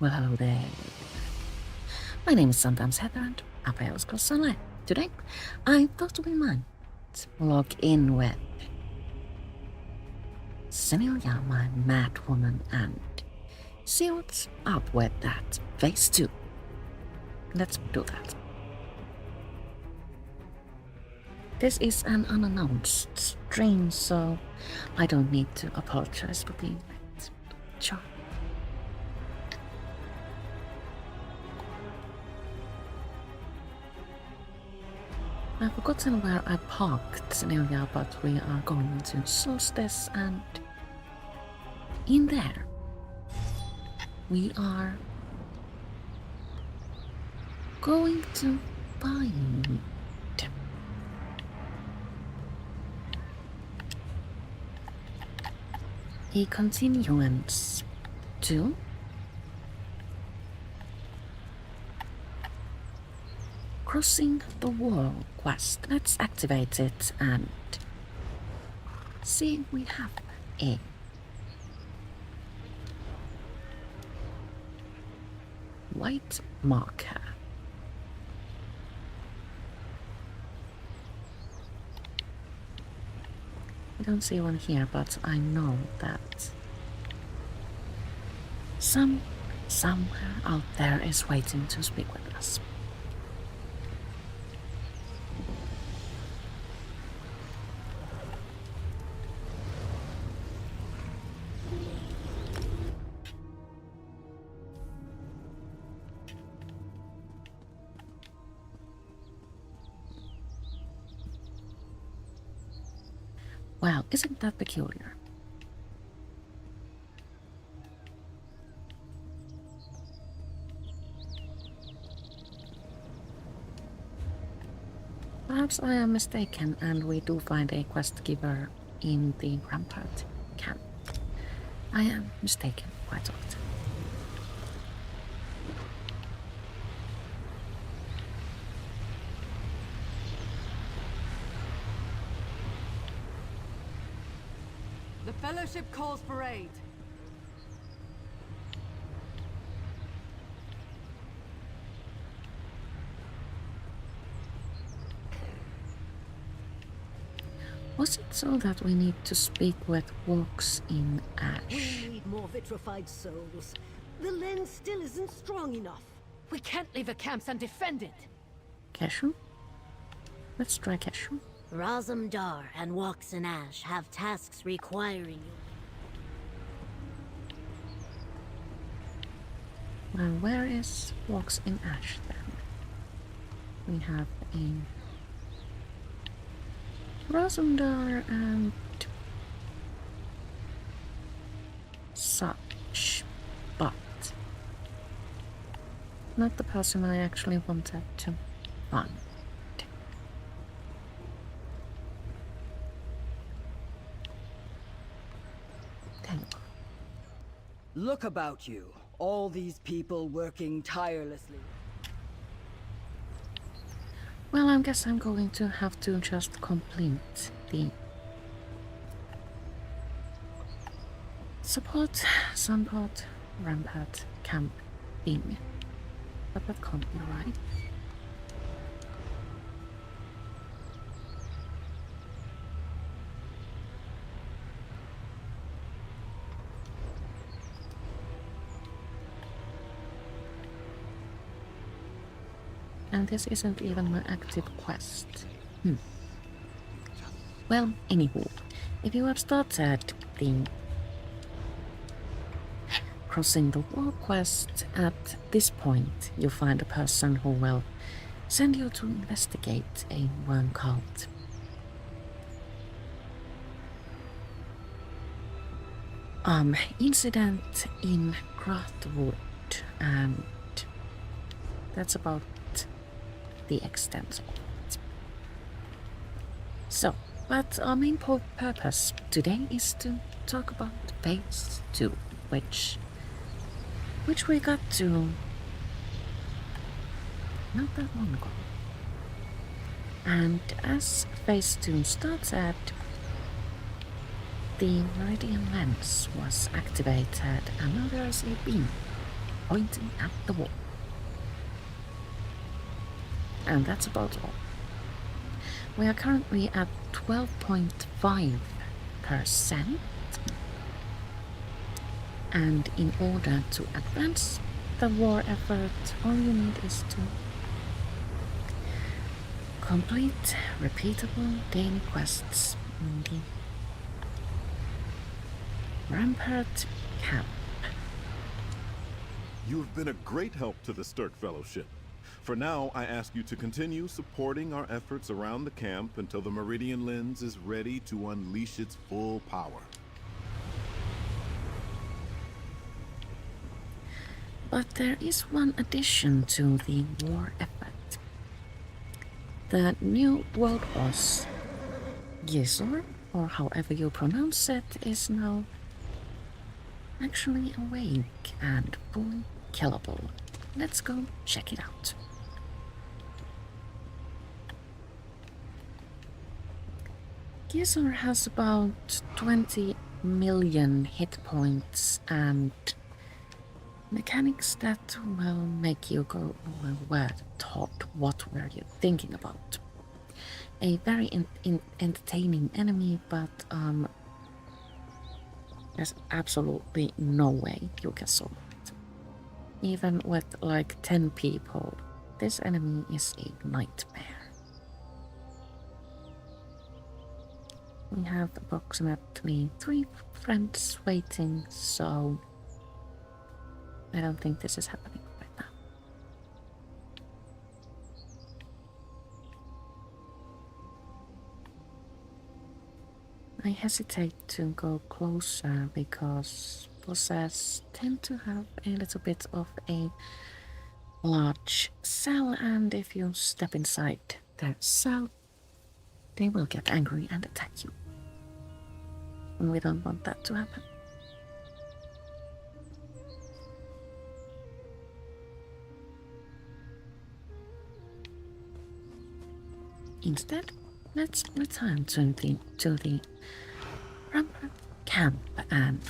Well, hello there. My name is sometimes Heather and I play Elder Scrolls Online. Today, I thought we might log in with Celia, my mad woman, and see what's up with that phase 2. Let's do that. This is an unannounced stream, so I don't need to apologize for being late. Sure. I've forgotten where I parked Celia, but we are going to Solstice, and in there we are going to find a continuance to Crossing the Wall quest. Let's activate it and see if we have a white marker. I don't see one here, but I know that somewhere out there is waiting to speak with us. Well, isn't that peculiar? Perhaps I am mistaken and we do find a quest giver in the Rampart camp. I am mistaken quite often. The Fellowship calls for aid. Was it so that we need to speak with Walks in Ash? We need more vitrified souls. The lens still isn't strong enough. We can't leave the camps undefended. Keshu? Let's try Keshu. Razumdar and Walks in Ash have tasks requiring you. Well, where is Walks in Ash then? We have a Razumdar and such, but not the person I actually wanted to find. Look about you. All these people working tirelessly. Well, I guess I'm going to have to just complete the support, Sunpot, Rampart, camp thing. But that can't be right. And this isn't even my active quest. Well, anywho, if you have started the Crossing the Wall quest, at this point you'll find a person who will send you to investigate a worm cult. Incident in Crahtwood, and that's about the extent of it. So, but our main purpose today is to talk about phase 2, which we got to not that long ago. And as phase 2 started, the Meridian lens was activated and now there is a beam pointing at the wall. And that's about all. We are currently at 12.5%. And in order to advance the war effort, all you need is to complete repeatable daily quests in the Rampart Camp. You have been a great help to the Stirk Fellowship. For now, I ask you to continue supporting our efforts around the camp until the Meridian Lens is ready to unleash its full power. But there is one addition to the war effort. The new world boss, ESO, or however you pronounce it, is now actually awake and fully killable. Let's go check it out. ESO has about 20 million hit points and mechanics that will make you go, well, what were you thinking about? A very entertaining enemy, but there's absolutely no way you can solve it. Even with like 10 people, this enemy is a nightmare. We have approximately 3 friends waiting, so I don't think this is happening right now. I hesitate to go closer because bosses tend to have a little bit of a large cell, and if you step inside their cell, they will get angry and attack you. And we don't want that to happen. Instead, let's return to the Rampart Camp and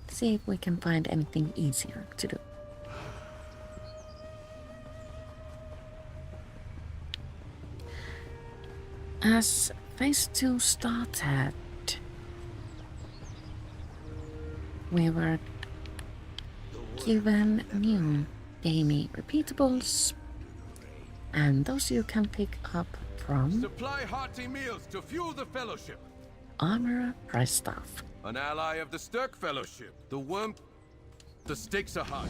see if we can find anything easier to do. As Phase 2 started, we were given new daily repeatables, and those you can pick up from Supply hearty meals to fuel the Fellowship. Armor Price Staff. An ally of the Stirk Fellowship. The worm... The stakes are high.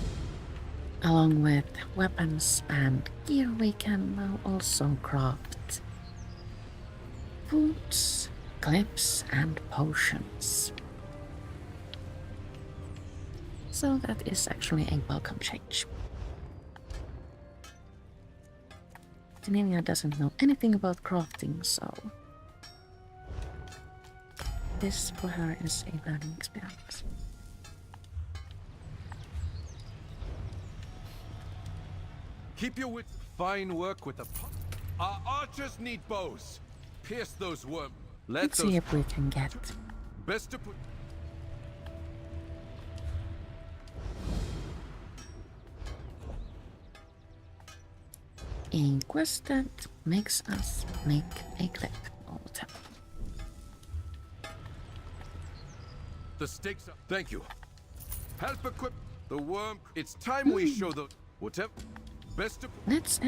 Along with weapons and gear, we can now also craft foods, glyphs, and potions. So that is actually a welcome change. Denelia doesn't know anything about crafting, so this for her is a learning experience. Keep your wits. Fine work with the... Our archers need bows. Pierce those worms. Let's see if we can get Best to put... a quest that makes us make a glyph or whatever. The stakes are... Thank you. Help equip the worm. It's time we show the... Whatever. Best to... Let's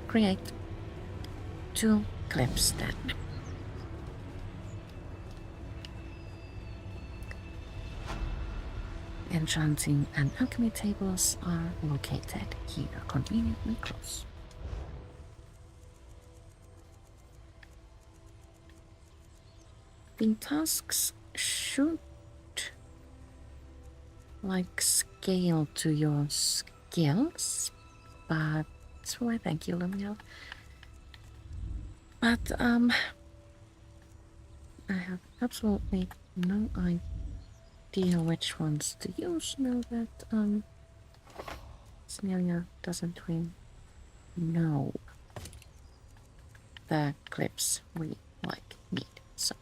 create 2 glyphs then. Enchanting and alchemy tables are located here, conveniently close. The tasks should like scale to your skills, but why thank you, Lumiel. But I have absolutely no idea which ones to use now that Celia doesn't really know the clips we need. So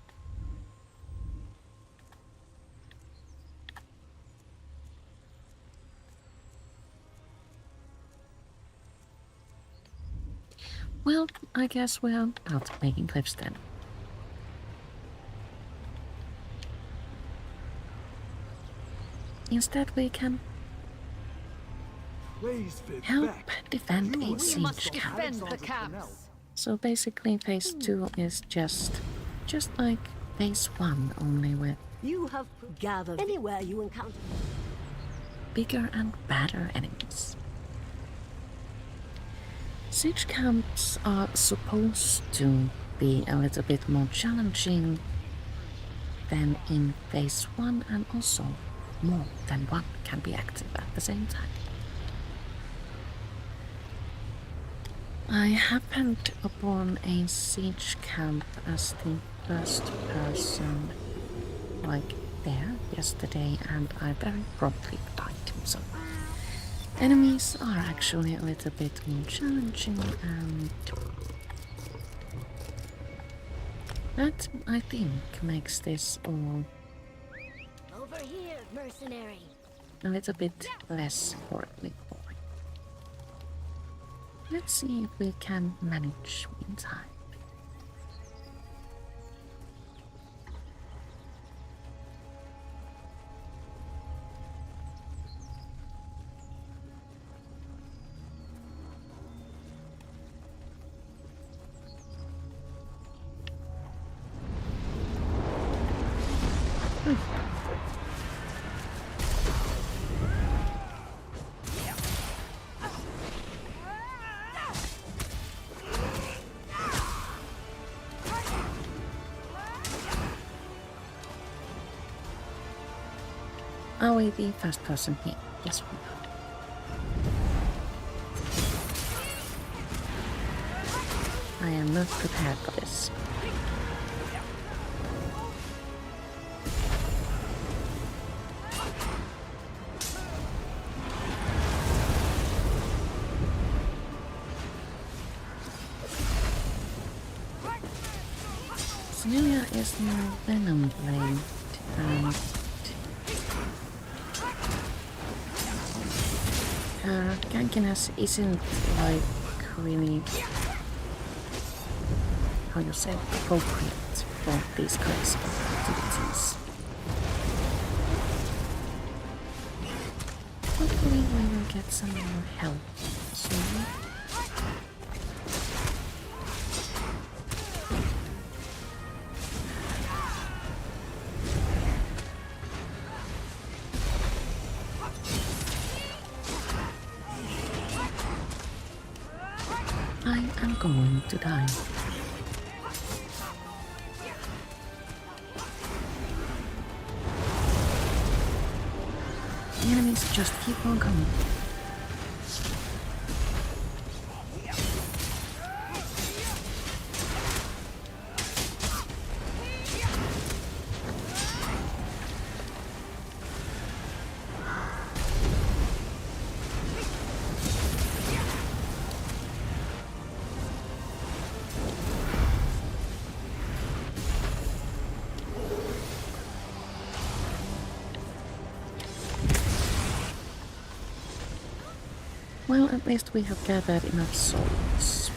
Well, I guess we're out making glyphs then. Instead we can help defend a We siege must camp. defend the camps. So basically phase 2 is just like phase 1, only with You have gathered anywhere you encounter. bigger and badder enemies. Siege camps are supposed to be a little bit more challenging than in phase 1, and also more than one can be active at the same time. I happened upon a siege camp as the first person there yesterday, and I very promptly died. So enemies are actually a little bit more challenging, and that, I think, makes this all Over here, mercenary. a little bit less horribly boring. Let's see if we can manage in time. Are we the first person here? Yes, we are. I am not prepared for this. Celia is now Venom Blade, and her gankiness isn't like really, how you say, appropriate for these kinds of activities. Hopefully we will get some more help soon. I am going to die. The enemies just keep on coming. Well, at least we have gathered enough souls.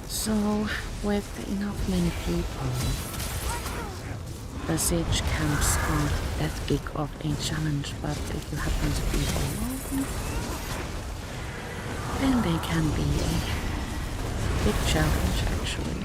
So, with enough many people, the siege camps aren't that big of a challenge, but if you happen to be alone, then they can be a big challenge, actually.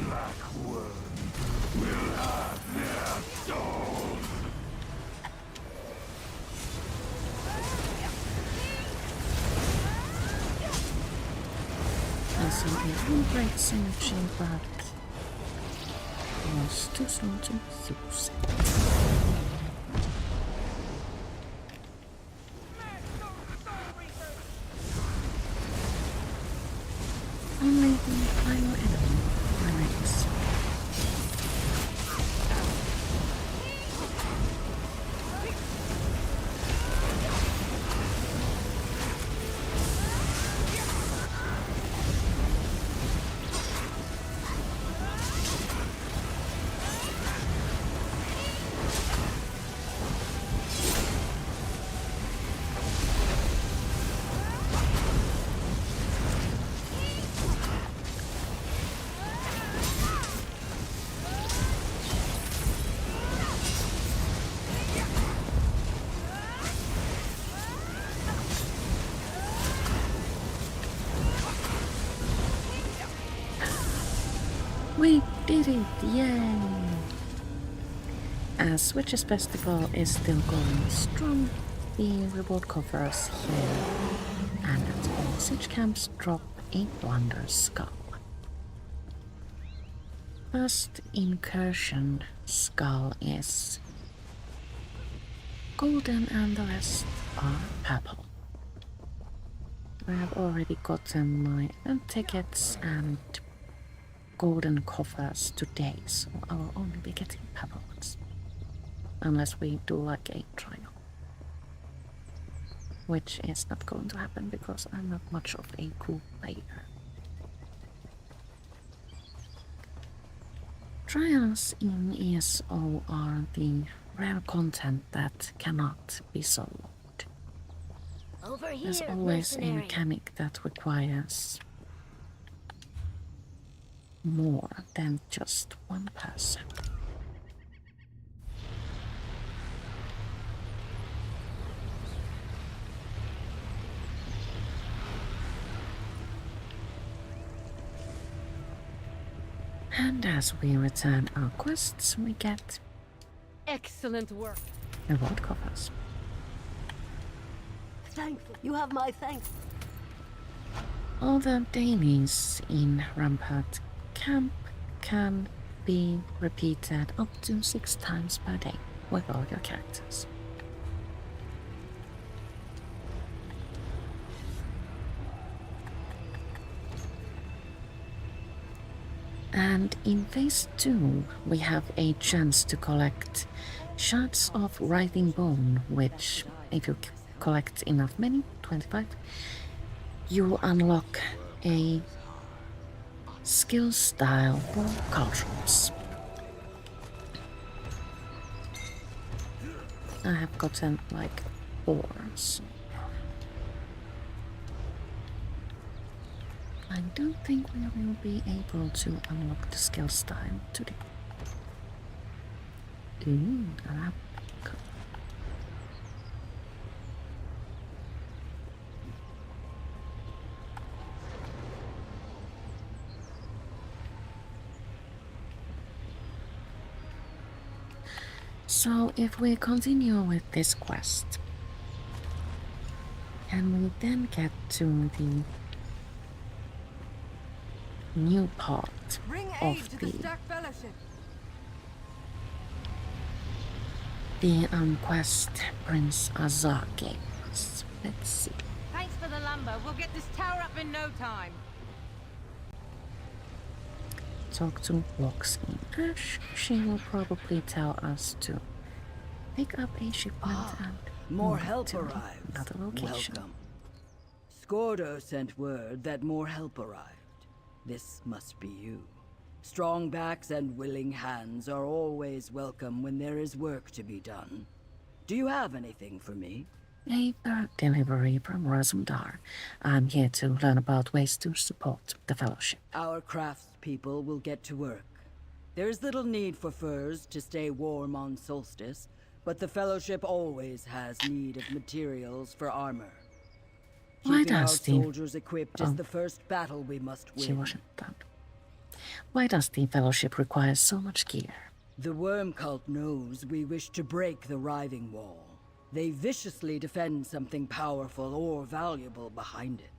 I see a really great synergy, but it was too slow to use it. Only the final enemy remains. it! Yay! As Witches Festival is still going strong, the reward coffers here and at all siege camps drop a Wonder Skull. First incursion skull is golden and the rest are purple. I have already gotten my event tickets and golden coffers today, so I will only be getting purple ones. Unless we do like a trial. Which is not going to happen because I'm not much of a cool player. Trials in ESO are the rare content that cannot be sold. Over here, There's always a mercenary. mechanic that requires more than just one person. And as we return our quests, we get Excellent work. reward covers. Thankful. You have my thanks. All the dailies in Rampart Camp can be repeated up to 6 times per day with all your characters. And in phase 2, we have a chance to collect shards of Writhing Bone, which, if you collect enough many, 25, you unlock a skill style for cultures. I have gotten like 4, so I don't think we will be able to unlock the skill style today. Arabic. So if we continue with this quest, can we then get to the new part Bring aid of to the Stark Fellowship. the quest Prince Azar gave us? Let's see. Thanks for the lumber. We'll get this tower up in no time. Talk to Walks in Ash. She will probably tell us to pick up a shipment and More move help to arrived. another location. Welcome. Scordo sent word that more help arrived. This must be you. Strong backs and willing hands are always welcome when there is work to be done. Do you have anything for me? A third delivery from Razumdar. I'm here to learn about ways to support the Fellowship. Our craftspeople will get to work. There is little need for furs to stay warm on solstice, but the Fellowship always has need of materials for armor. Why Keeping our does the... soldiers equipped is the first battle we must win. She wasn't done. Why does the Fellowship require so much gear? The worm cult knows we wish to break the Writhing Wall. They viciously defend something powerful or valuable behind it.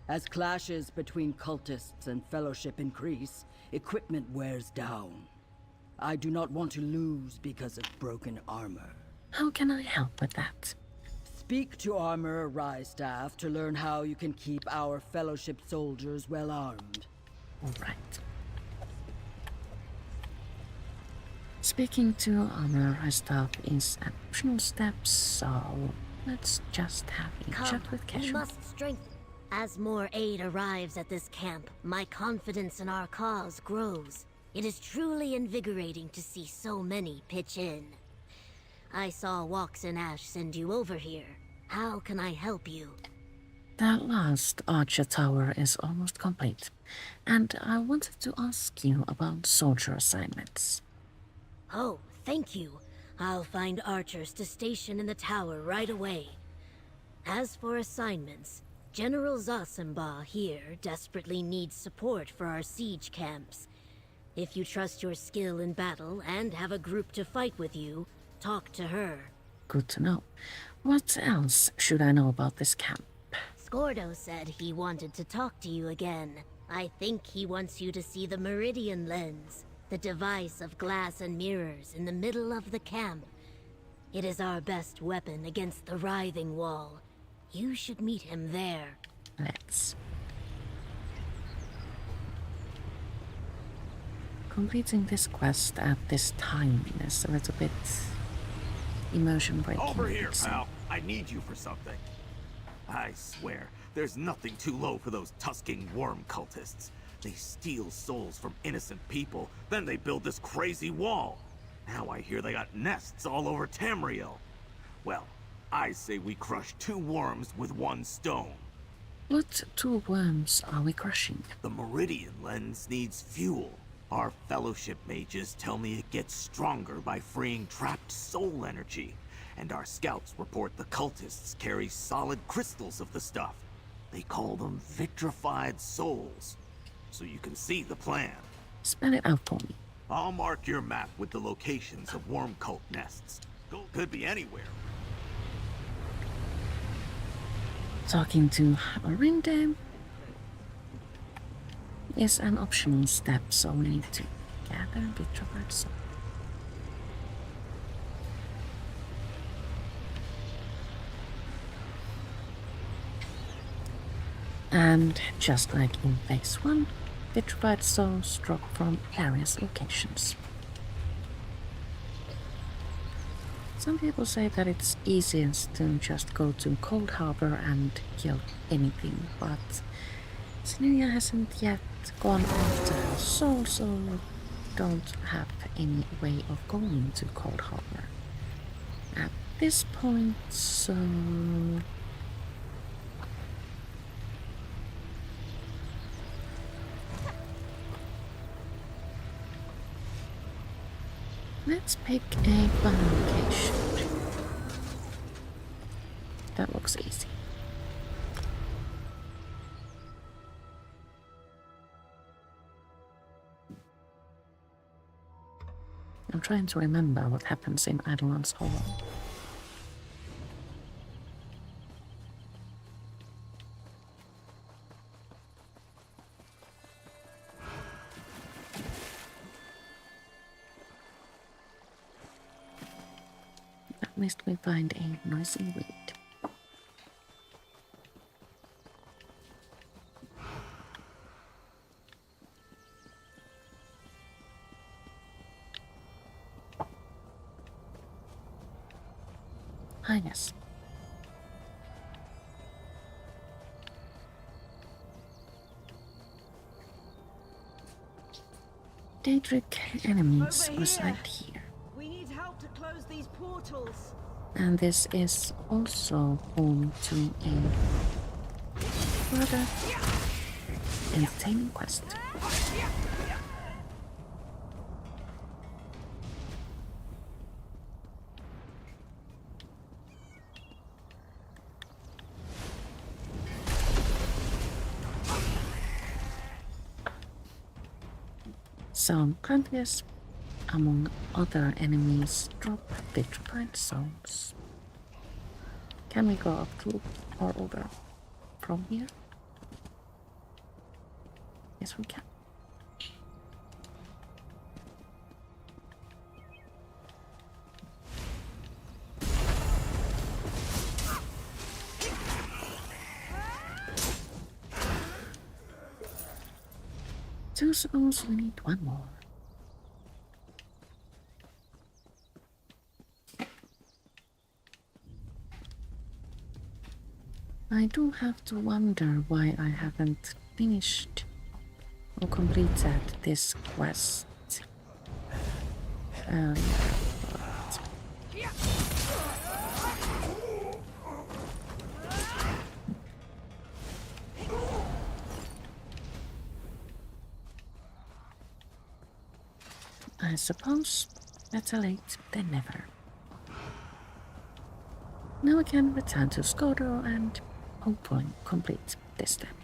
As clashes between cultists and Fellowship increase, equipment wears down. I do not want to lose because of broken armor. How can I help with that? Speak to Armorer Rystaff to learn how you can keep our Fellowship soldiers well armed. All right. Speaking to Armor Rystaff is an optional step, so let's just have a Come, chat with we Casual. must strengthen. As more aid arrives at this camp, my confidence in our cause grows. It is truly invigorating to see so many pitch in. I saw Walks in Ash send you over here. How can I help you? That last Archer Tower is almost complete, and I wanted to ask you about soldier assignments. Oh, thank you. I'll find archers to station in the tower right away. As for assignments, General Zasimba here desperately needs support for our siege camps. If you trust your skill in battle and have a group to fight with you, talk to her. Good to know. What else should I know about this camp? Scordo said he wanted to talk to you again. I think he wants you to see the Meridian Lens, the device of glass and mirrors in the middle of the camp. It is our best weapon against the Writhing Wall. You should meet him there. Let's. Completing this quest at this time is a little bit emotion breaking. Over here, pal. I need you for something. I swear, there's nothing too low for those tusking worm cultists. They steal souls from innocent people, then they build this crazy wall. Now I hear they got nests all over Tamriel. Well, I say we crush 2 worms with 1 stone. What 2 worms are we crushing? The Meridian Lens needs fuel. Our Fellowship mages tell me it gets stronger by freeing trapped soul energy. And our scouts report the cultists carry solid crystals of the stuff. They call them vitrified souls. So you can see the plan. Spell it out for me. I'll mark your map with the locations of worm cult nests. Could be anywhere. Talking to Arinde is an optional step, so we need to gather vitrified soul. And just like in phase 1, vitrified souls drop from various locations. Some people say that it's easiest to just go to Cold Harbor and kill anything, but Snelia hasn't yet gone after her soul, so don't have any way of going to Cold Harbor at this point, so let's pick a fun location. That looks easy. I'm trying to remember what happens in Eidolon's Hall. At least we find a noisy weed. Ah, yes. Daedric enemies reside here. We need help to close these portals. And this is also home to a rather entertaining quest. So, Crahtwood, among other enemies, drop vitrified souls. Can we go up to or over from here? Yes, we can. Two souls, we need 1 more. I do have to wonder why I haven't finished or completed this quest earlier. I suppose better late than never. Now we can return to Scordo and hopefully complete this step.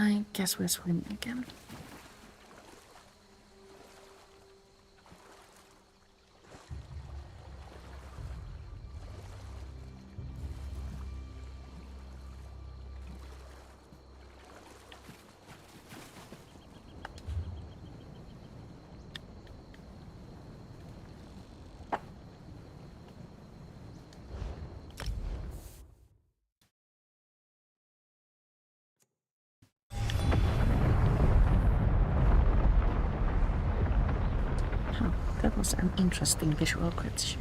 I guess we're swimming again. Oh, that was an interesting visual glitch.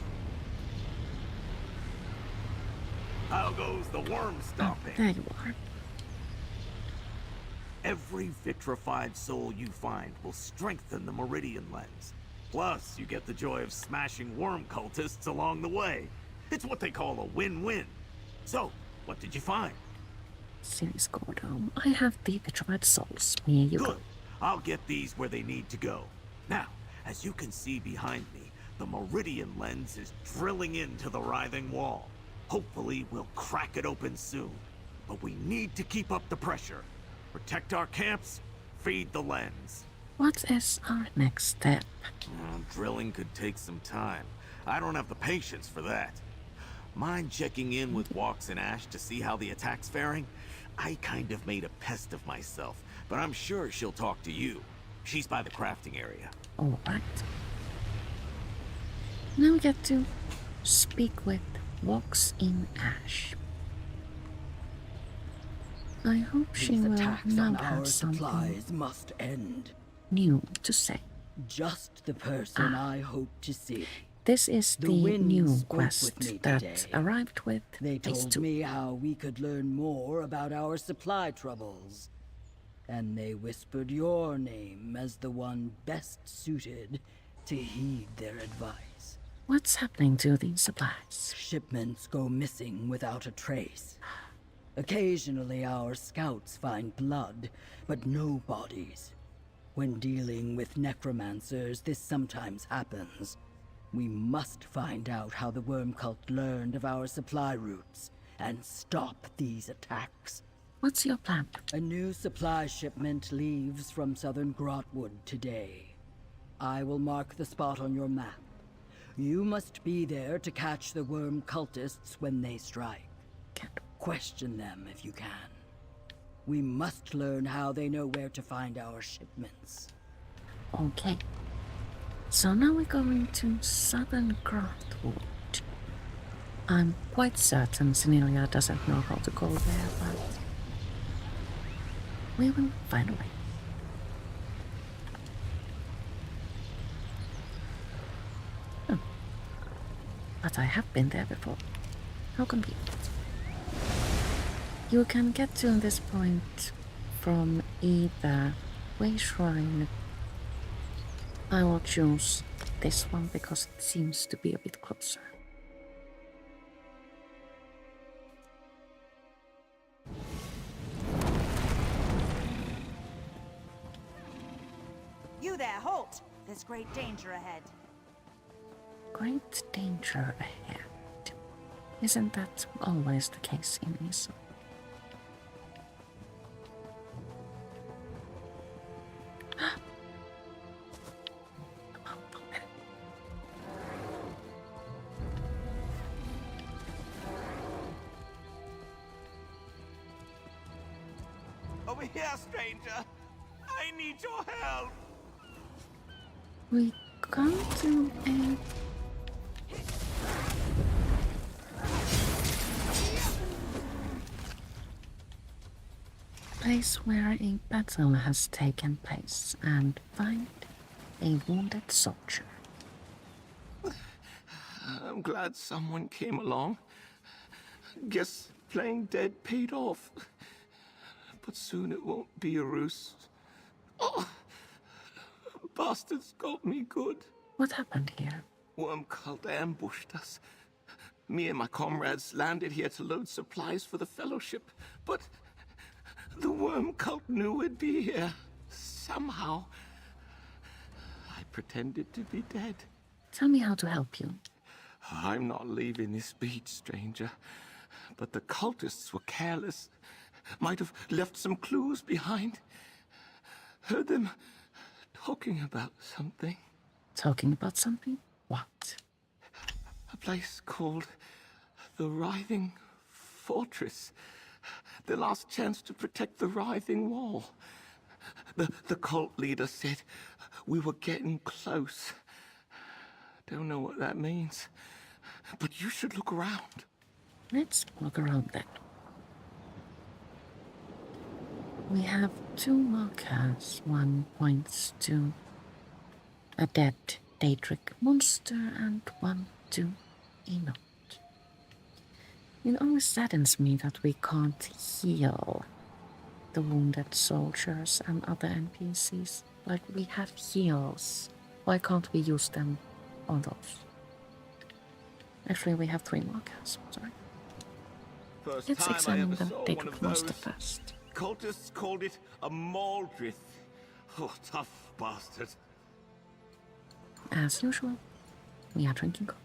How goes the worm Oh, stomping? there you are. Every vitrified soul you find will strengthen the Meridian Lens. Plus, you get the joy of smashing worm cultists along the way. It's what they call a win-win. So, what did you find? Series Gordon. I have the vitrified souls. Here you go. Good. I'll get these where they need to go. Now, as you can see behind me, the Meridian Lens is drilling into the writhing wall. Hopefully, we'll crack it open soon. But we need to keep up the pressure. Protect our camps, feed the lens. What is our next step? Drilling could take some time. I don't have the patience for that. Mind checking in with Walks and Ash to see how the attack's faring? I kind of made a pest of myself, but I'm sure she'll talk to you. She's by the crafting area. Alright. Now we get to speak with Walks in Ash. I hope she These will attacks now on have our something supplies must end. new to say. Just the person I hope to see. This is The the winds new spoke quest with me that today. arrived with They phase told 2. me how we could learn more about our supply troubles. And they whispered your name as the one best suited to heed their advice. What's happening to these supplies? Shipments go missing without a trace. Occasionally our scouts find blood, but no bodies. When dealing with necromancers, this sometimes happens. We must find out how the worm cult learned of our supply routes and stop these attacks. What's your plan? A new supply shipment leaves from southern Crahtwood today. I will mark the spot on your map. You must be there to catch the worm cultists when they strike. Can't. Question them if you can. We must learn how they know where to find our shipments. Okay. So now we're going to southern Crahtwood. I'm quite certain Sceneria doesn't know how to go there, but we will find a way. Oh. But I have been there before. How convenient. You can get to this point from either Way Shrine. I will choose this one because it seems to be a bit closer. You there, halt! There's great danger ahead. Great danger ahead. Isn't that always the case in ESO? Over here, stranger! I need your help! We come to a place where a battle has taken place and find a wounded soldier. I'm glad someone came along. Guess playing dead paid off. But soon it won't be a ruse. Oh, bastards got me good. What happened here? Worm cult ambushed us. Me and my comrades landed here to load supplies for the Fellowship, but the worm cult knew we'd be here. Somehow, I pretended to be dead. Tell me how to help you. I'm not leaving this beach, stranger. But the cultists were careless. Might have left some clues behind. Heard them talking about something. Talking about something? What? A place called the Writhing Fortress. The last chance to protect the Writhing Wall. The cult leader said we were getting close. Don't know what that means. But you should look around. Let's look around then. We have 2 markers. One points to a dead Daedric monster and one to a note. It always saddens me that we can't heal the wounded soldiers and other NPCs. Like, we have heals. Why can't we use them on those? Actually, we have 3 markers. Sorry. First Let's time I examine ever the saw one Daedric of monster those. first. Cultists called it a Maldrith. Oh, tough bastard. As usual, we are drinking coffee.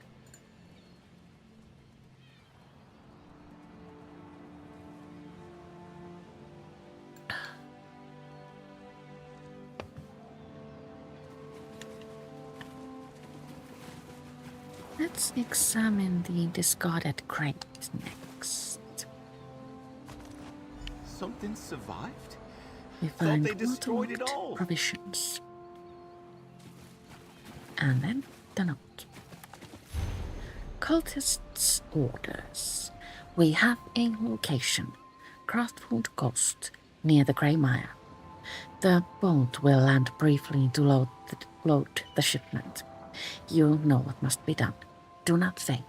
Let's examine the discarded crate next. Something survived? We Thought find they destroyed it waterlogged all. provisions. And then the note. Cultists' orders. We have a location. Crahtwood Coast, near the Grey Mire. The boat will land briefly to load the shipment. You know what must be done. Do not say.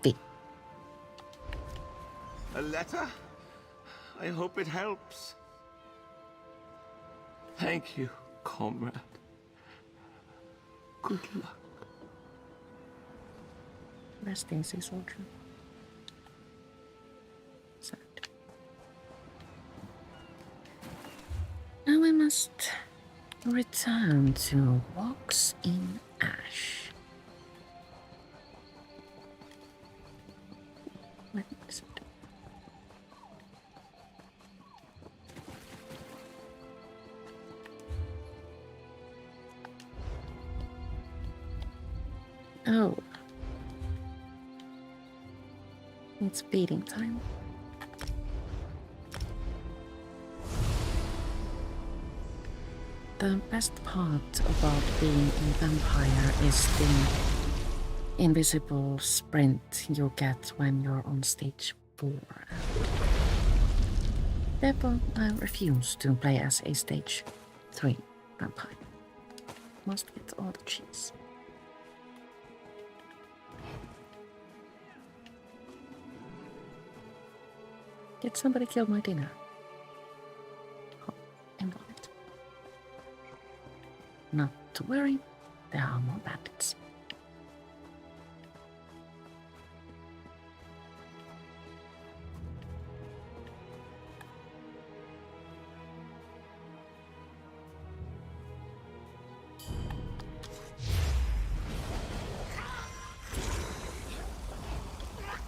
V. A letter? I hope it helps. Thank you, comrade. Good luck. Rest easy, soldier. Sad. Now we must return to Walks in Ash. What is it? Oh. It's feeding time. The best part about being a vampire is the invisible sprint you get when you're on stage 4. Therefore, I refuse to play as a stage 3 vampire. Must get all the cheese. Did somebody kill my dinner? Oh, invite. Not to worry, there are more bandits.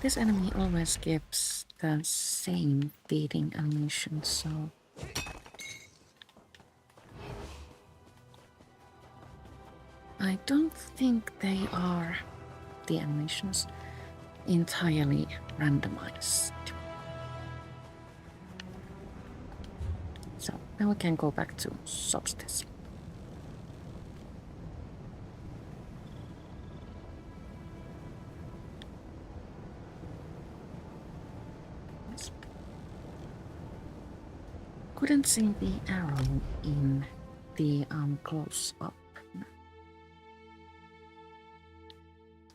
This enemy always gives the same feeding animation, so I don't think they are, the animations, entirely randomized. So now we can go back to Solstice. Couldn't see the arrow in the close up,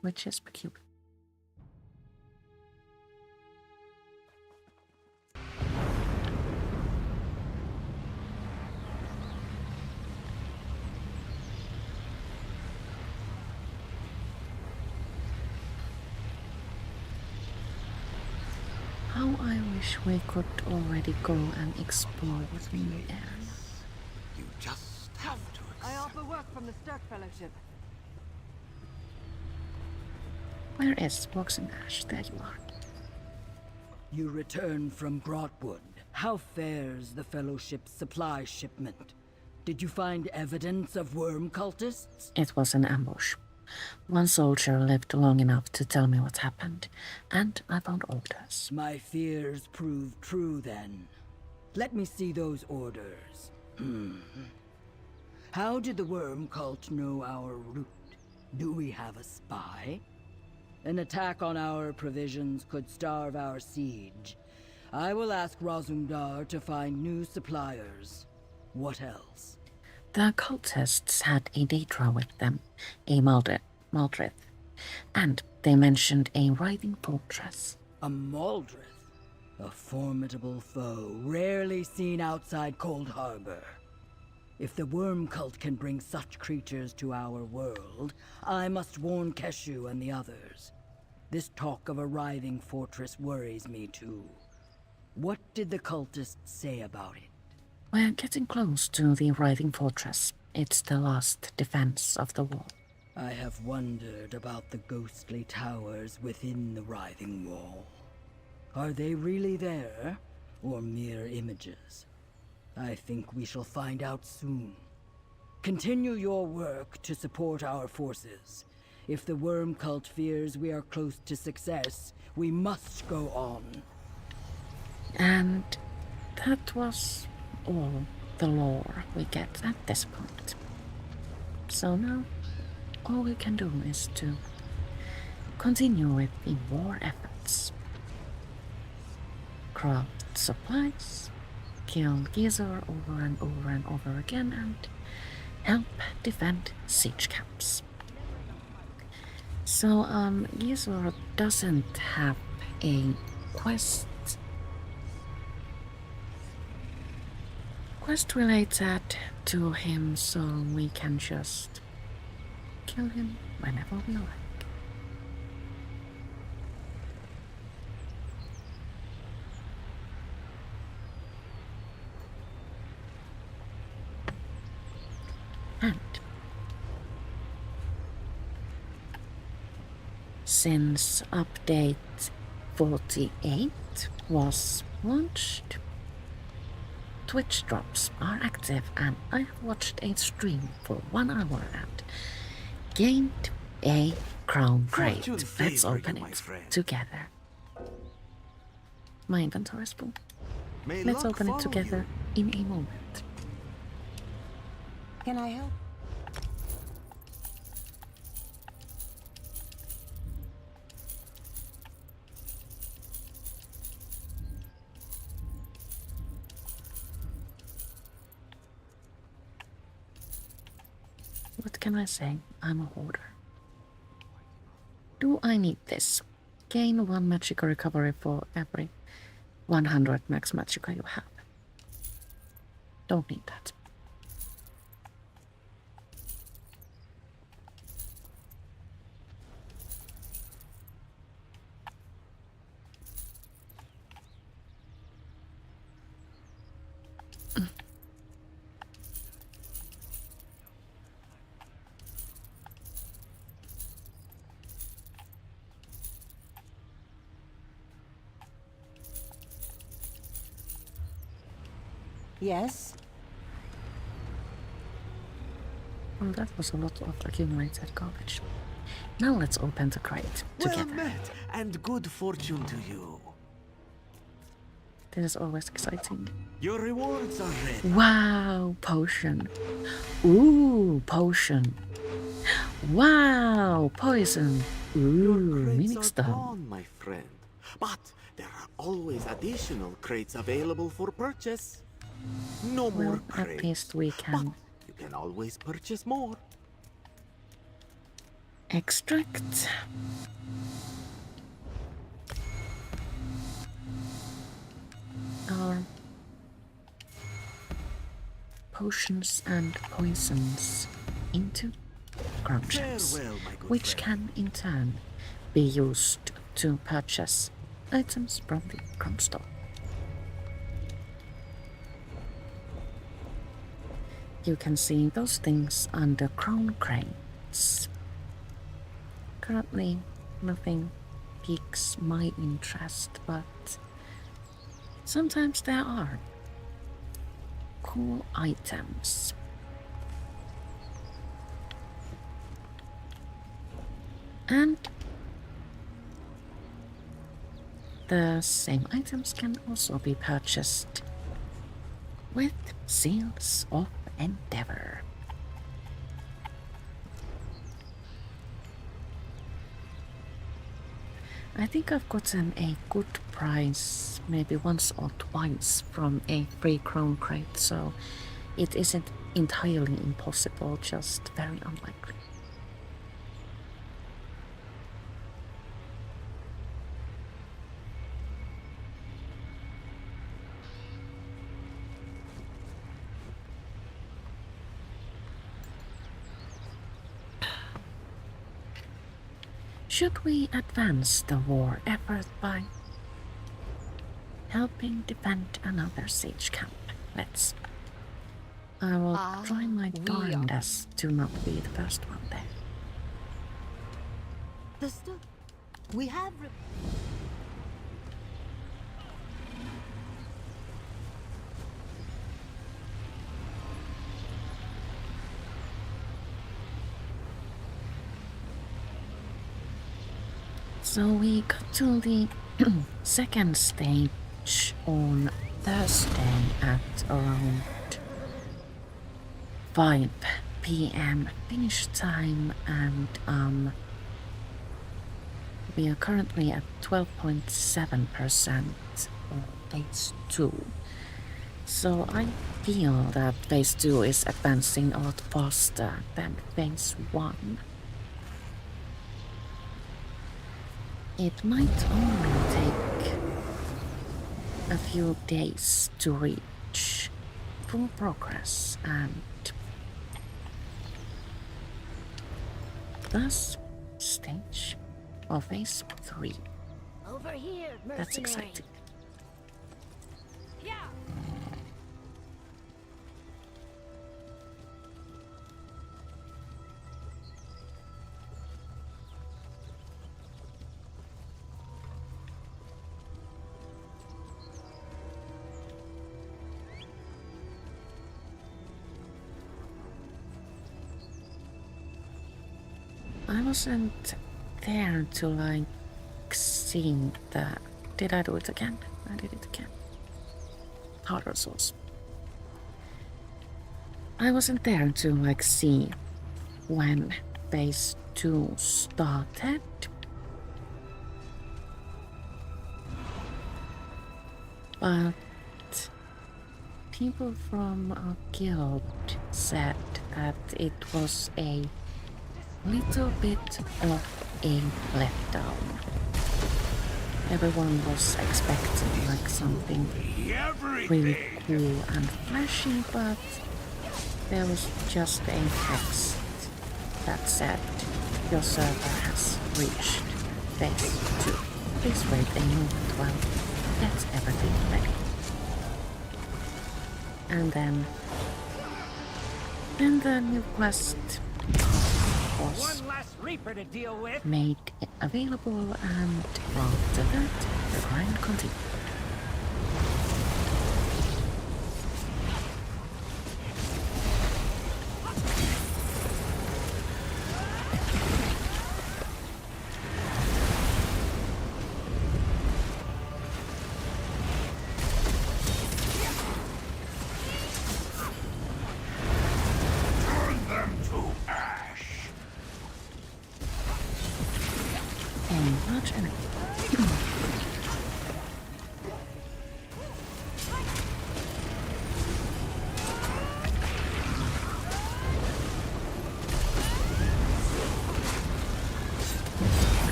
which is peculiar. How I wish we could already go and explore within the area. You just have to I accept. offer work from the Sturk Fellowship. Where is Walks in Ash? There you are. You return from Crahtwood, How fares the Fellowship's supply shipment? Did you find evidence of worm cultists? It was an ambush. One soldier lived long enough to tell me what happened, and I found orders. My fears proved true then. Let me see those orders. How did the worm cult know our route? Do we have a spy? An attack on our provisions could starve our siege. I will ask Razumdar to find new suppliers. What else? The cultists had a Daedra with them, a Maldrith, and they mentioned a writhing fortress. A Maldrith? A formidable foe, rarely seen outside Cold Harbor. If the worm cult can bring such creatures to our world, I must warn Keshu and the others. This talk of a writhing fortress worries me too. What did the cultists say about it? We're getting close to the writhing fortress. It's the last defense of the wall. I have wondered about the ghostly towers within the writhing wall. Are they really there, or mere images? I think we shall find out soon. Continue your work to support our forces. If the worm cult fears we are close to success, we must go on. And that was all the lore we get at this point. So now, all we can do is to continue with the war efforts. Craft supplies, kill Gizor over and over and over again, and help defend siege camps. So, Gizor doesn't have a quest related to him, so we can just kill him whenever we like. And since update 48 was launched, Twitch drops are active, and I have watched a stream for 1 hour and gained a crown crate. Let's open it together. My inventory is full. Let's open it together in a moment. Can I help? What can I say? I'm a hoarder. Do I need this? Gain 1 magic recovery for every 100 max magicka you have. Don't need that. Yes? Well, that was a lot of accumulated garbage. Now let's open the crate together. Well met, and good fortune to you. This is always exciting. Your rewards are ready. Wow, potion. Ooh, potion. Wow, poison. Ooh, mimic Crates are stone. gone, my friend. But there are always additional crates available for purchase. No more Well, crates. at least we But can you can always purchase more. extract. Our potions and poisons into crown gems, Farewell, my good which friend. can in turn be used to purchase items from the crown store. You can see those things under crown crates. Currently, nothing piques my interest, but sometimes there are cool items. And the same items can also be purchased with Seals of Endeavor. I think I've gotten a good price maybe once or twice from a free Crown Crate, so it isn't entirely impossible, just very unlikely. Should we advance the war effort by helping defend another siege camp? Let's. I will try my darndest to not be the first one there. The stuff we have. So we got to the second stage on Thursday at around 5 p.m. finish time, and we are currently at 12.7% on phase 2. So I feel that phase 2 is advancing a lot faster than phase 1. It might only take a few days to reach full progress, and thus stage of phase 3. Over here, mercenary. That's exciting. Yeah. I wasn't there to like see the. Did I do it again? I did it again. Powder sauce. I wasn't there to like see when phase 2 started. But people from our guild said that it was a little bit of a letdown. Everyone was expecting like something really cool and flashy, but there was just a text that said your server has reached phase 2. Please wait a moment while gets everything ready. And then the new quest was made available, and after that the grind continued. Large enemy.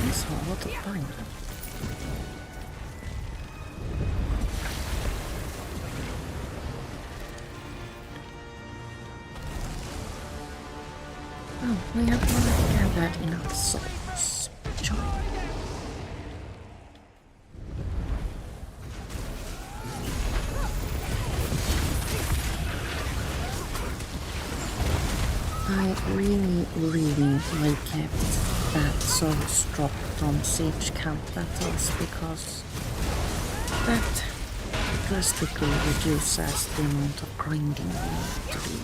This one, what a find. Oh, we have already gathered enough souls. Joy. I really like it that souls drop from siege camp battles, because that drastically reduces the amount of grinding we need to do.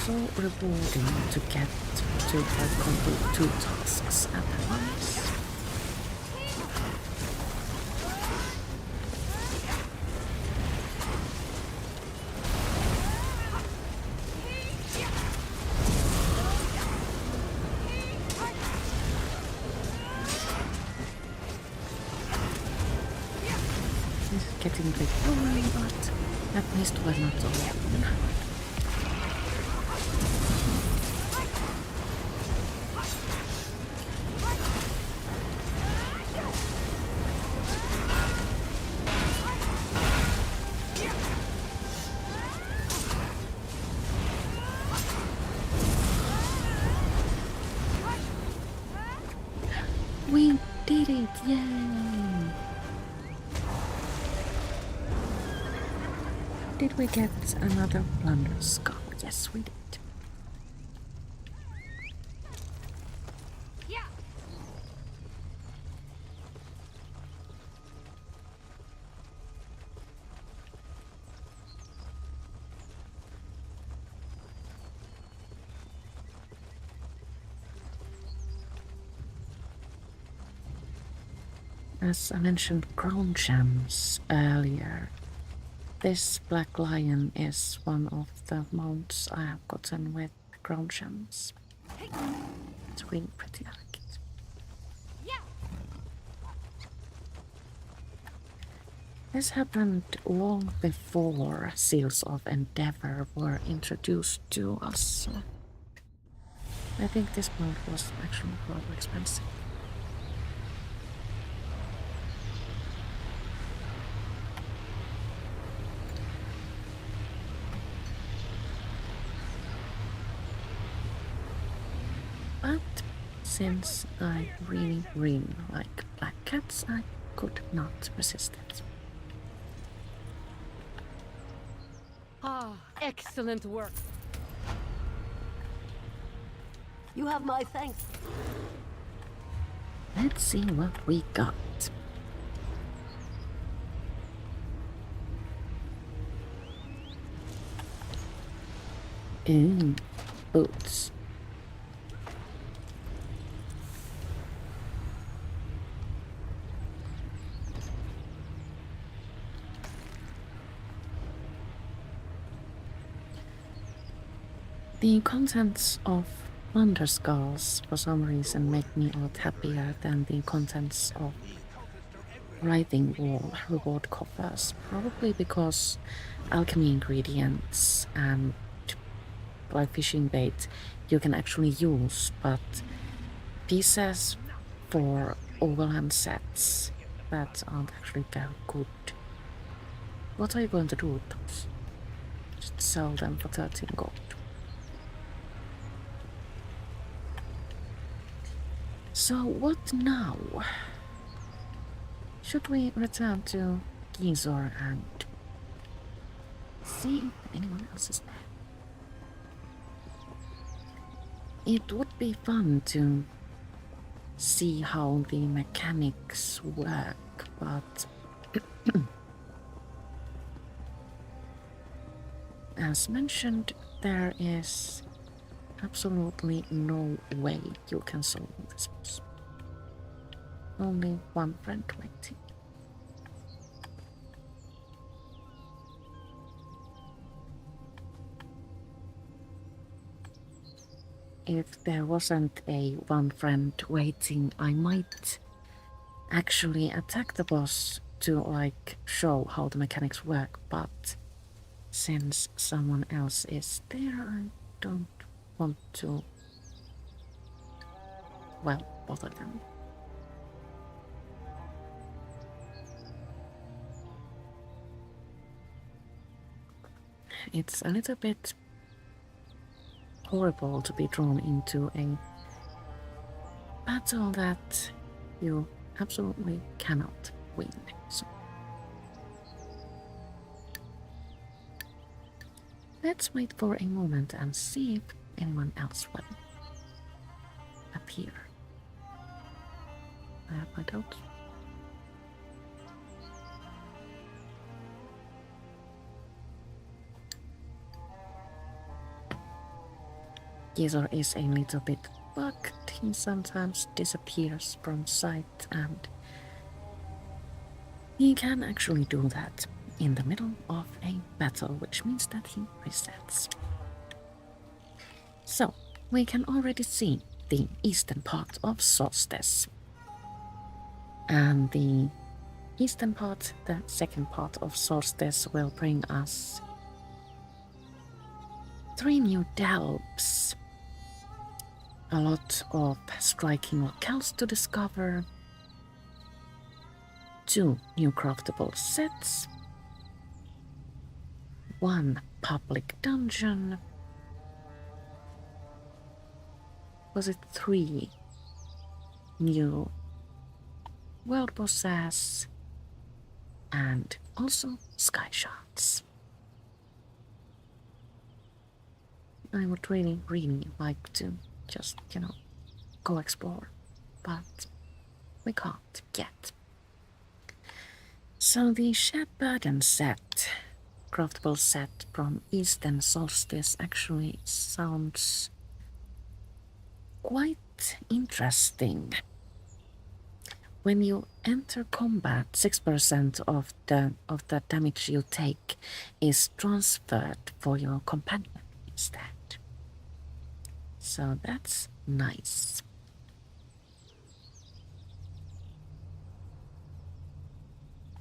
So rewarding to get to complete 2 tasks at once. This is getting a bit boring, but at least we're not alone. We did it! Yay! Did we get another plunder skull? Yes, we did. As I mentioned crown gems earlier, this black lion is one of the mounts I have gotten with crown gems. It's really pretty, I like it. This happened long before Seals of Endeavor were introduced to us, so I think this mount was actually rather expensive. But since I really, really like black cats, I could not resist it. Ah, excellent work. You have my thanks. Let's see what we got. Ooh, boots. The contents of Wonder Skulls for some reason make me a lot happier than the contents of Writhing Wall reward coffers. Probably because alchemy ingredients and like fishing bait you can actually use, but pieces for overland sets that aren't actually very good. What are you going to do with those? Just sell them for 13 gold. So what now? Should we return to Gizor and see if anyone else is there? It would be fun to see how the mechanics work, but as mentioned, there is absolutely no way you can solve this boss. Only one friend waiting. If there wasn't a one friend waiting, I might actually attack the boss to like show how the mechanics work, but since someone else is there, I don't want to, well, bother them. It's a little bit horrible to be drawn into a battle that you absolutely cannot win. So let's wait for a moment and see if anyone else will appear. I have my doubts. Gizor is a little bit bugged. He sometimes disappears from sight, and he can actually do that in the middle of a battle, which means that he resets. So, we can already see the eastern part of Solstice. And the eastern part, the second part of Solstice, will bring us 3 new delves. A lot of striking locales to discover, 2 new craftable sets, 1 public dungeon, was it 3 new world bosses, and also sky shards. I would really like to just, go explore, but we can't yet. So the Shed Burden set, craftable set from Eastern Solstice, actually sounds quite interesting. When you enter combat, 6% of the damage you take is transferred for your companion instead. So that's nice.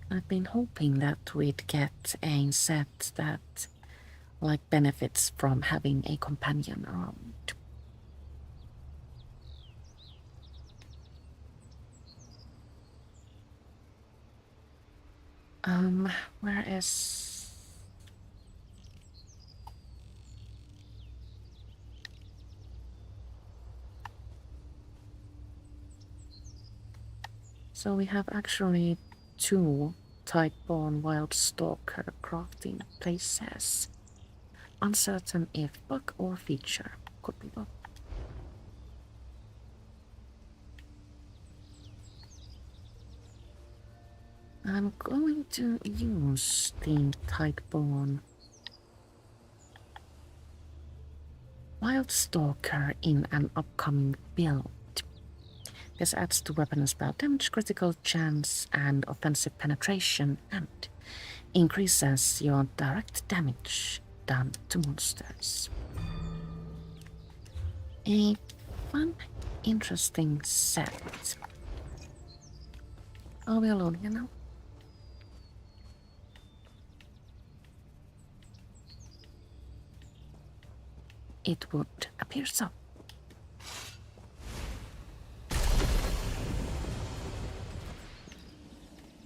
I've been hoping that we'd get a set that benefits from having a companion around. Where is... So we have actually 2 Typeborn Wild Stalker crafting places. Uncertain if bug or feature. Could be both. I'm going to use the Typeborn Wild Stalker in an upcoming build. This adds to weapon and spell damage, critical chance, and offensive penetration, and increases your direct damage done to monsters. A fun, interesting set. Are we alone here now? It would appear so.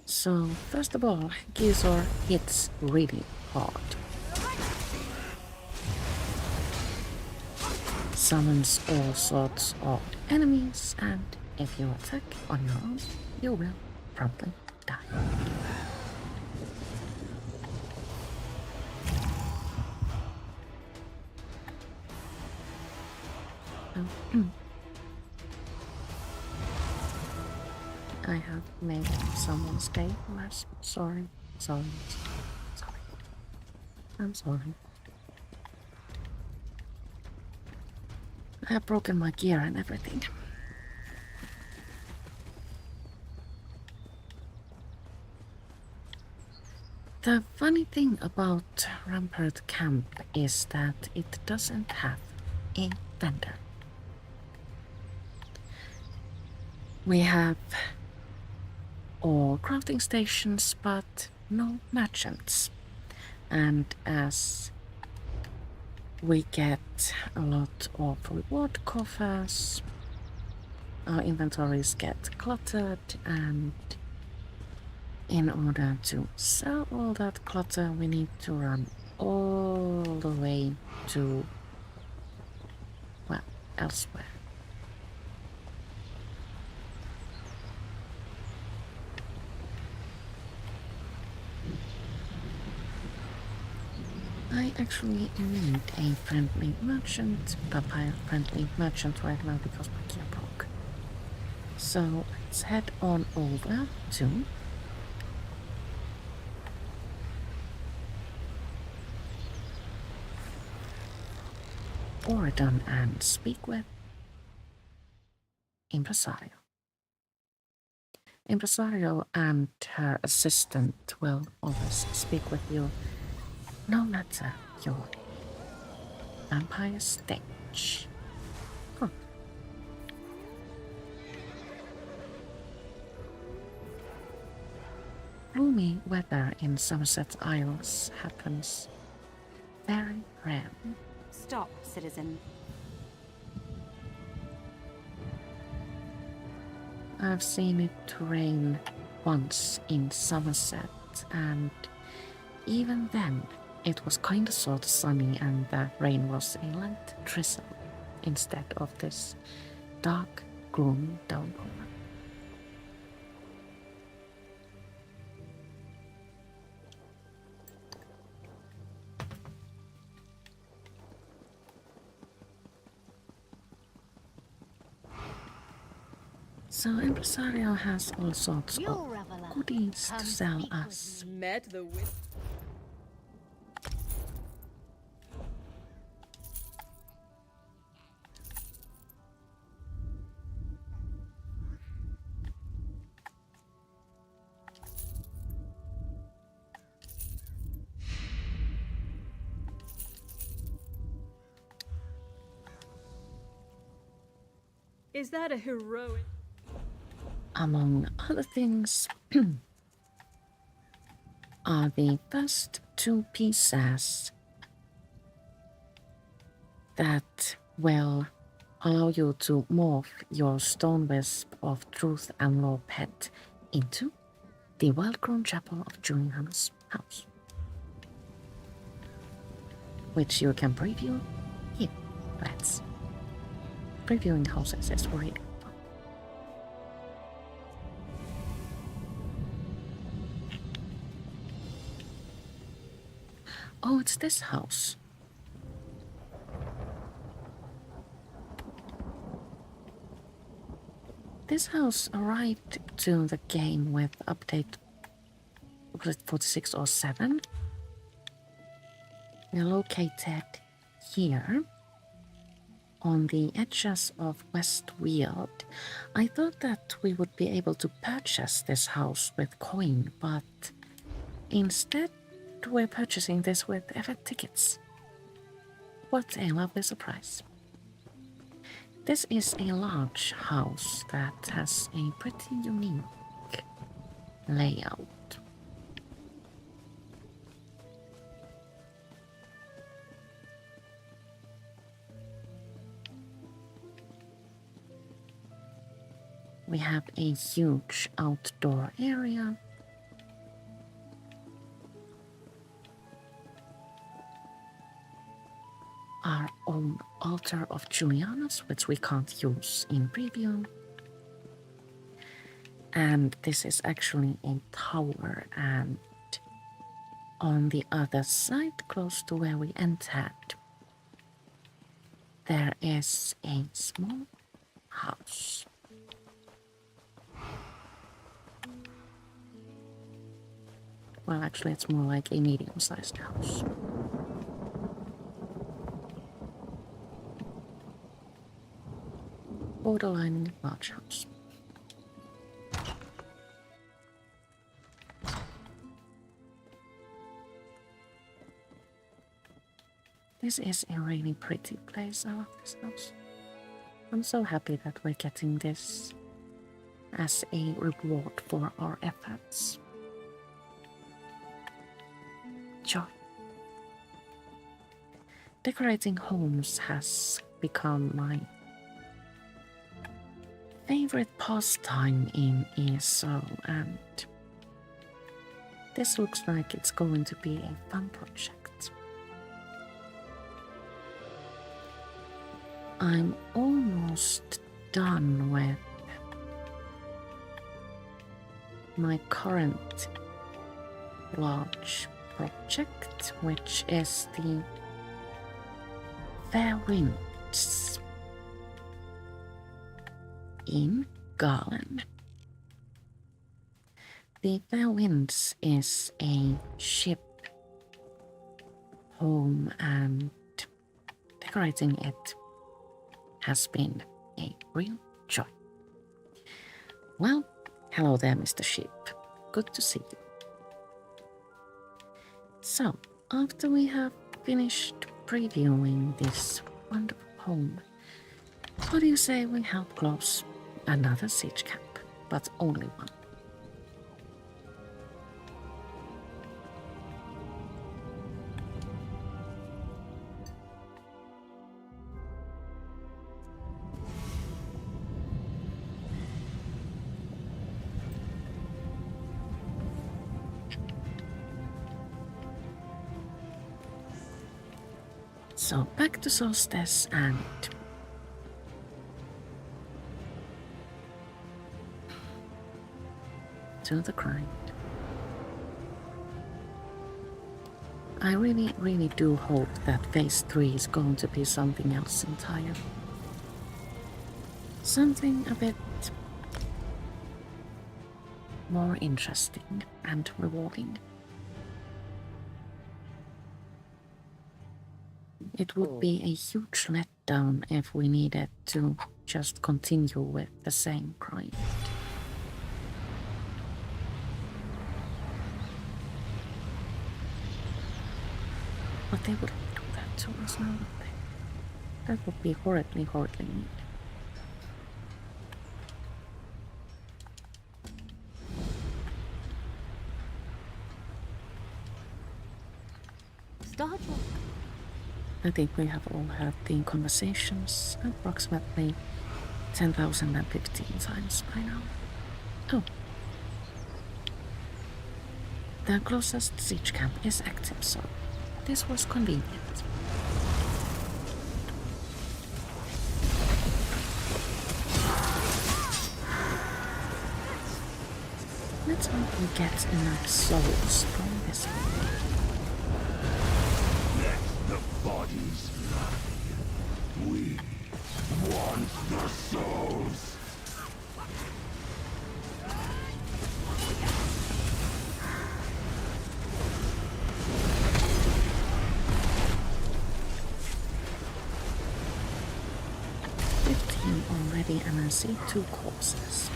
So, first of all, Gizor hits really hard. Summons all sorts of enemies, and if you attack on your own, you will probably die. I have made someone's day worse. Sorry. I'm sorry. I have broken my gear and everything. The funny thing about Rampart Camp is that it doesn't have a vendor. We have all crafting stations, but no merchants. And as we get a lot of reward coffers, our inventories get cluttered, and in order to sell all that clutter, we need to run all the way to, well, elsewhere. I actually need a friendly merchant, vampire friendly merchant right now because my gear broke. So let's let's head on over to Oregon and speak with Impresario. Impresario and her assistant will always speak with you, no matter your vampire stage. Huh. Gloomy weather in Somerset Isles happens very rarely. Stop, citizen. I've seen it rain once in Somerset, and even then it was kinda sort of sunny and the rain was a light drizzle instead of this dark, gloomy downpour. So Impresario has all sorts of goodies to sell us. Met the witch. Is that a heroic? Among other things, are the first two pieces that will allow you to morph your stone wisp of truth and law pet into the well-grown chapel of Julian's house, which you can preview here. Let's previewing houses is really fun. Oh, it's this house. This house arrived to the game with update 46 or 7. We are located here on the edges of Westweald. I thought that we would be able to purchase this house with coin, but instead we're purchasing this with event tickets. What a lovely surprise. This is a large house that has a pretty unique layout. We have a huge outdoor area. Our own altar of Julianus, which we can't use in preview. And this is actually a tower, and on the other side, close to where we entered, there is a small house. Well, actually, it's more like a medium-sized house. Borderline large house. This is a really pretty place. I love this house. I'm so happy that we're getting this as a reward for our efforts. Joy. Decorating homes has become my favorite pastime in ESO, and this looks like it's going to be a fun project. I'm almost done with my current large project, which is the Fair Winds in Garland. The Fair Winds is a ship home, and decorating it has been a real joy. Well, hello there, Mr. Ship. Good to see you. So, after we have finished previewing this wonderful home, what do you say we help close another siege camp, but only one? So back to Solstice and to the grind. I really do hope that phase 3 is going to be something else entirely. Something a bit more interesting and rewarding. It would be a huge letdown if we needed to just continue with the same grind. But they wouldn't do that to us now, would they? That would be horribly mean. Start. I think we have all had the conversations approximately 10,015 times by now. Oh. The closest siege camp is active, so this was convenient. Let's hope we get enough souls from this one. Bodies lie. We want the souls. Already, and I see 2 corpses.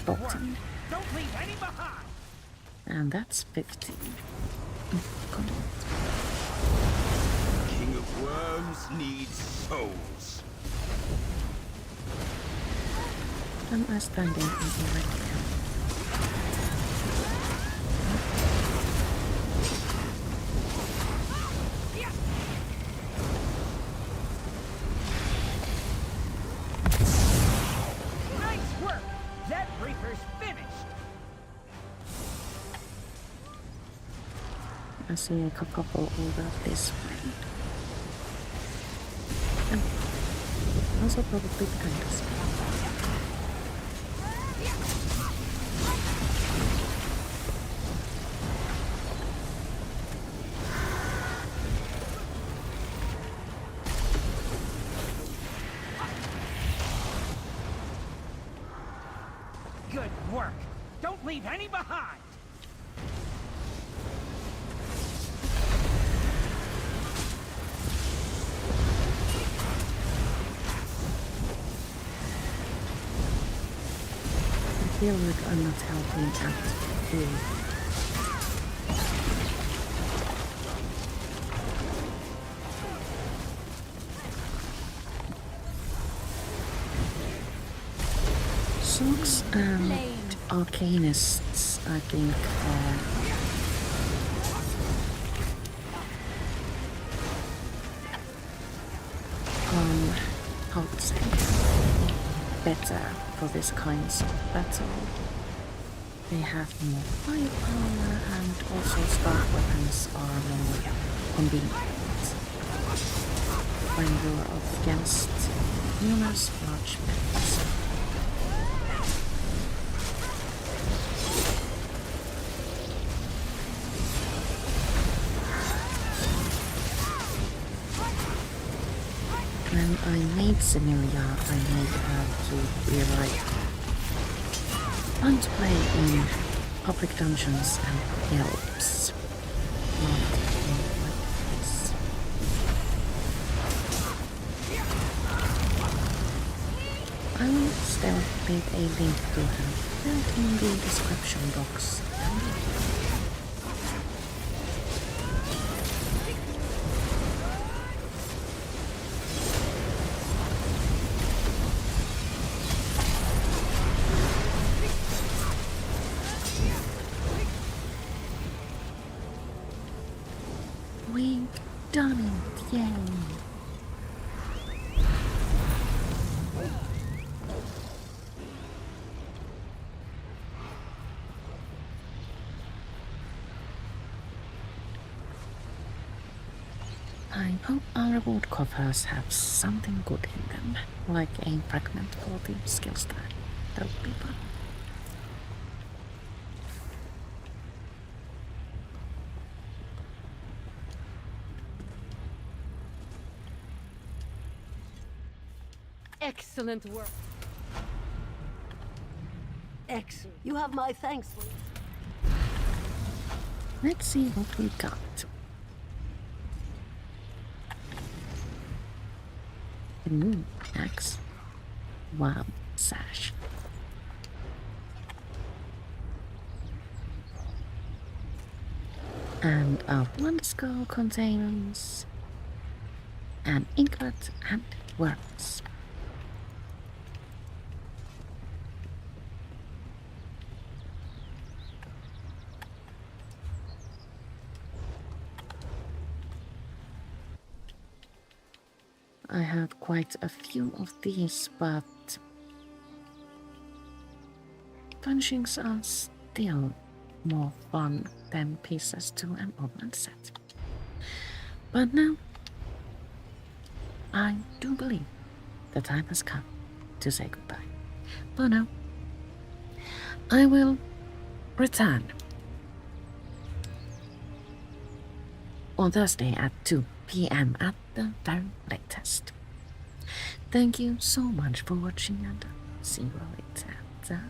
14. Don't leave any behind. And that's 15. Come on. King of Worms needs souls. Am I standing in the right camp? Nice work! That reaper's finished. I see a couple over this way. And also probably behind us. Good work. Don't leave any behind. I feel like I'm not helping at all. Socks and Arcanists, I think, how to say, better for this kind of battle. They have more firepower, and also star weapons are more convenient when you're up against numerous large melee. When I made Samaria, I made her to be like fun to play in public dungeons and helps. Not in like this. I will still leave a link to her right in the description box down below. We've done it, yay! I hope our reward covers have something good in them, like a fragment for the skill star. That would be fun. Excellent work. Excellent. You have my thanks. Let's see what we got. Axe. Wow, sash. And our wonder skull contains an inklet and worms. I have quite a few of these, but punchings are still more fun than pieces to an open set. But now, I do believe the time has come to say goodbye. For now, I will return on Thursday at 2 p.m. at the very latest. Thank you so much for watching and see you later.